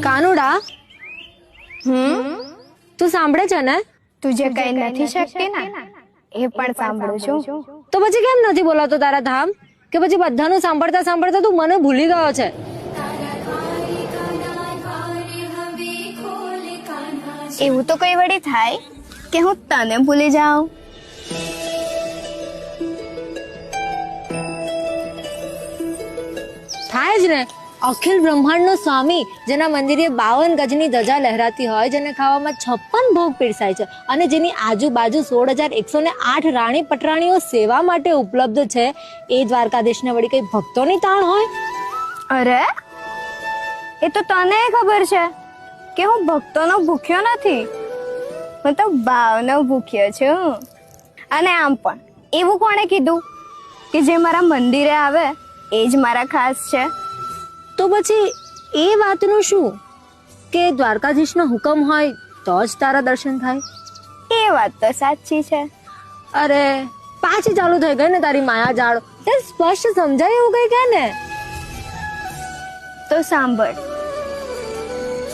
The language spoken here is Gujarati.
કાનુડા, તું સાંભળે છે ને? તું જે કઈ નથી શકતી ને એ પણ સાંભળું છું. તો પછી કેમ નથી બોલાતો તારા ધામ? કે પછી બધાનું સાંભળતા સાંભળતા તું મને ભૂલી ગયો છે? એવું તો કઈ વળી થાય કે હું તને ભૂલી જાઉં? થાય જ ને. અખિલ બ્રહ્માંડનો સ્વામી, જેના મંદિરે 52 ગજની ધજા લહેરાતી હોય, જેને ખાવામાં 56 ભોગ પીરસાય છે અને જેની આજુબાજુ 16,108 રાણી પટરાણીઓ સેવા માટે ઉપલબ્ધ છે, એ દ્વારકાધીશને વળી કઈ ભક્તોની તાણ હોય? અરે એ તો તને ખબર છે કે હું ભક્તોનો ભૂખ્યો નથી, હું તો ભાવનો ભૂખ્યો છું. અને આમ પણ એવું કોણે કીધું કે જે મારા મંદિરે આવે એ જ મારા ખાસ છે? તો પછી એ વાતનું શું કે દ્વારકાધીશનો હુકમ હોય તો જ તારા દર્શન થાય? એ વાત તો સાચી છે. અરે પાછી ચાલુ થઈ ગઈ ને તારી માયા જાળ. તે સ્પષ્ટ સમજાય એવું કઈ કે ને? તો સાંભળ,